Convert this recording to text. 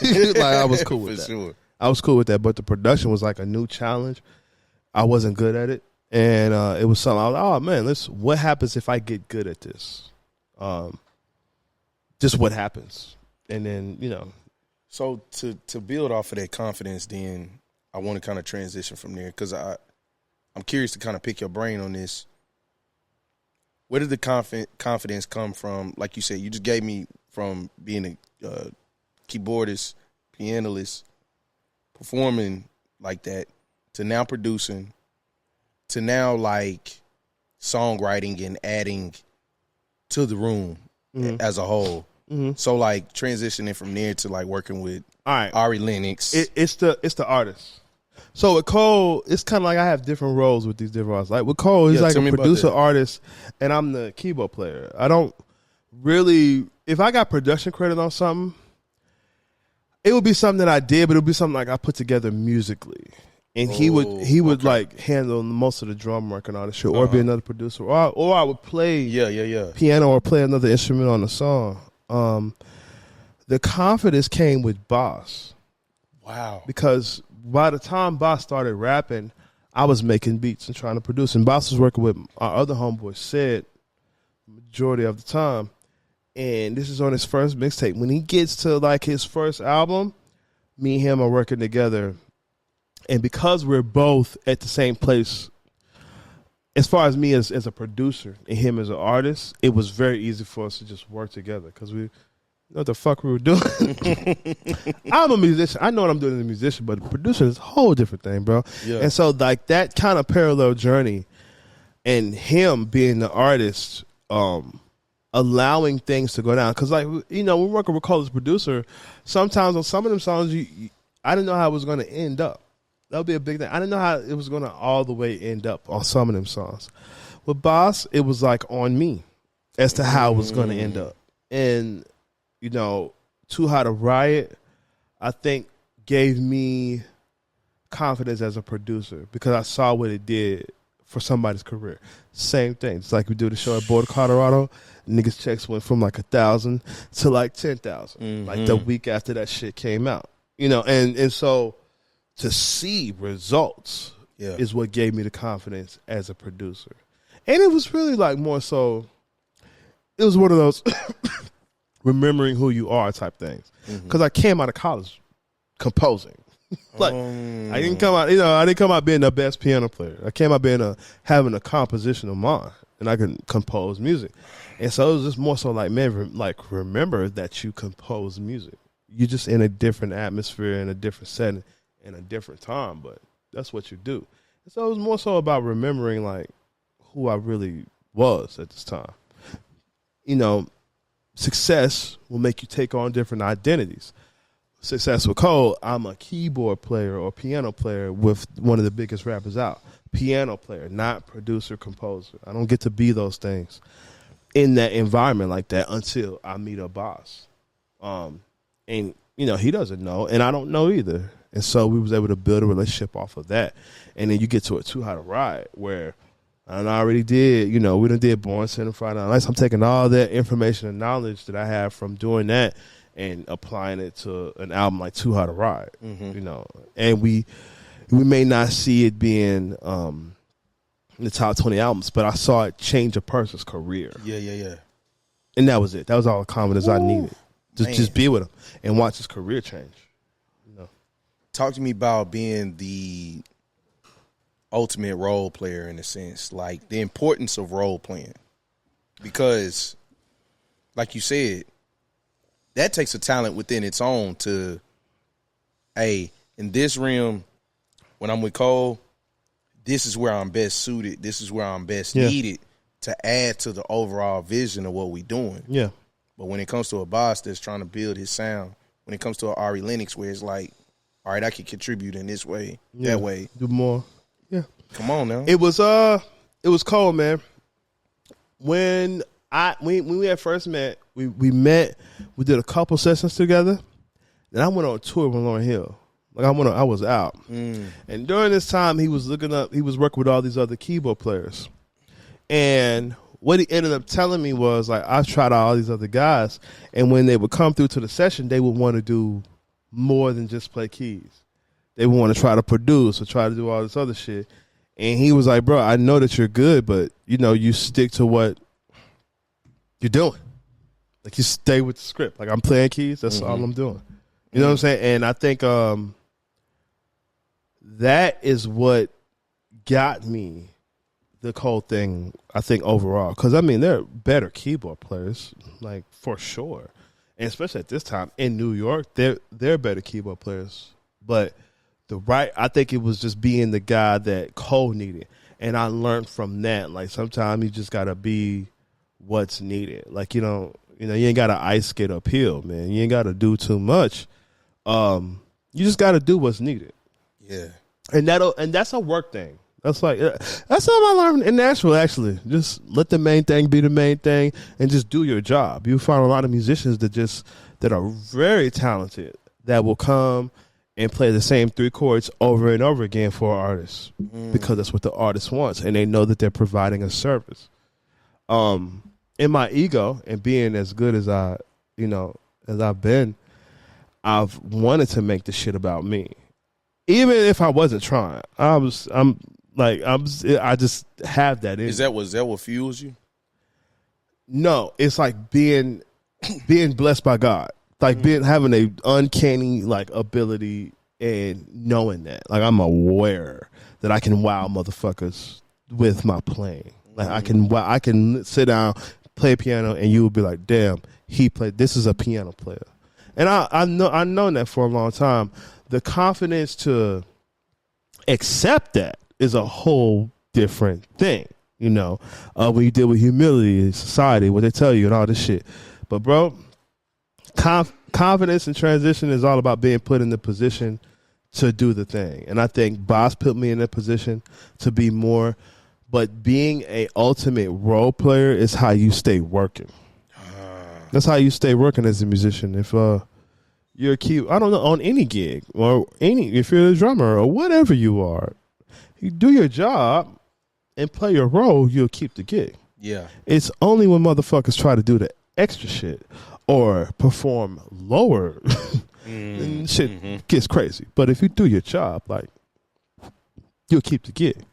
Like I was cool with For that. sure. I was cool with that, but the production was like a new challenge. I wasn't good at it, and it was something. I was like, oh man, what happens if I get good at this? Just what happens, and then So to build off of that confidence, then I want to kind of transition from there because I'm curious to kind of pick your brain on this. Where did the confidence come from? Like you said, you just gave me from being a keyboardist, pianist, performing like that, to now producing, to now like songwriting and adding to the room as a whole. Mm-hmm. So like transitioning from there to like working with Ari Lennox. It's the artist. So with Cole, it's kind of like I have different roles with these different artists. Like with Cole, he's like a producer, artist, and I'm the keyboard player. I don't really, if I got production credit on something, it would be something that I did, but it would be something like I put together musically. And he would like handle most of the drum work and all that shit, or be another producer, or I would play piano or play another instrument on the song. The confidence came with Boss. Wow. Because by the time Boss started rapping, I was making beats and trying to produce. And Boss was working with our other homeboy, Sid, majority of the time. And this is on his first mixtape. When he gets to like his first album, me and him are working together. And because we're both at the same place, as far as me as a producer and him as an artist, it was very easy for us to just work together because we know what the fuck we were doing. I'm a musician. I know what I'm doing as a musician, but a producer is a whole different thing, bro. Yeah. And so like that kind of parallel journey and him being the artist, allowing things to go down. Because like, we're working with Cole as producer, sometimes on some of them songs, I didn't know how it was going to end up. That would be a big thing. I didn't know how it was going to all the way end up on some of them songs. With Boss, it was like on me as to how it was going to end up. And, Too Hot to Riot, I think, gave me confidence as a producer because I saw what it did for somebody's career. Same thing. It's like we do the show at Boulder, Colorado. Niggas' checks went from like 1,000 to like 10,000. Like the week after that shit came out. And so to see results is what gave me the confidence as a producer. And it was really like more so, it was one of those remembering who you are type things. Because I came out of college composing. Like I didn't come out being the best piano player. I came out being having a composition of mine, and I could compose music. And so it was just more so like, man, like remember that you compose music. You're just in a different atmosphere, in a different setting, in a different time, but that's what you do. And so it was more so about remembering like who I really was at this time. Success will make you take on different identities. Success with Cole, I'm a keyboard player or piano player with one of the biggest rappers out. Piano player, not producer, composer. I don't get to be those things in that environment like that until I meet a Boss. And, he doesn't know, and I don't know either. And so we was able to build a relationship off of that. And then you get to a Too Hot to Riot where I already did, we done did Born Center Friday Night Lights. I'm taking all that information and knowledge that I have from doing that and applying it to an album like Too Hot to Riot, And we may not see it being in the top 20 albums, but I saw it change a person's career. Yeah. And that was it. That was all the confidence I needed. Just be with him and watch his career change. Talk to me about being the ultimate role player in a sense, like the importance of role playing. Because, like you said, that takes a talent within its own to, hey, in this realm, when I'm with Cole, this is where I'm best suited. This is where I'm best needed to add to the overall vision of what we're doing. Yeah. But when it comes to a Boss that's trying to build his sound, when it comes to an Ari Lennox where it's like, all right, I can contribute in this way, that way. Do more. Yeah. Come on now. It was cold, man. When we had first met, we met, we did a couple sessions together. Then I went on tour with Lauryn Hill. Like I was out. And during this time he was working with all these other keyboard players. And what he ended up telling me was like, I've tried out all these other guys, and when they would come through to the session, they would want to do more than just play keys. They want to try to produce or try to do all this other shit. And he was like, bro, I know that you're good, but, you stick to what you're doing. Like, you stay with the script. Like, I'm playing keys. That's all I'm doing. You know what I'm saying? And I think that is what got me the Cole thing, I think, overall. Because, I mean, they're better keyboard players, like, for sure. And especially at this time in New York, they're better keyboard players. But I think it was just being the guy that Cole needed. And I learned from that. Like, sometimes you just got to be what's needed. Like, you ain't got to ice skate uphill, man. You ain't got to do too much. You just got to do what's needed. Yeah. And that's a work thing. That's something I learned in Nashville, actually. Just let the main thing be the main thing and just do your job. You find a lot of musicians that are very talented that will come and play the same 3 chords over and over again for an artist because that's what the artist wants, and they know that they're providing a service. In my ego and being as good as as I've been, I've wanted to make the shit about me, even if I wasn't trying. I just have that in. Is that what fuels you? No, it's like being blessed by God. Like having a uncanny like ability and knowing that. Like I'm aware that I can wow motherfuckers with my playing. Like I can sit down, play piano, and you will be like, damn, this is a piano player. And I've known that for a long time. The confidence to accept that is a whole different thing. When you deal with humility in society, what they tell you and all this shit. But bro, confidence and transition is all about being put in the position to do the thing. And I think Boss put me in a position to be more, but being a ultimate role player is how you stay working. That's how you stay working as a musician. If you're a key, I don't know, on any gig or if you're a drummer or whatever you are, you do your job and play your role, you'll keep the gig. Yeah. It's only when motherfuckers try to do the extra shit or perform lower and shit gets crazy. But if you do your job, like, you'll keep the gig.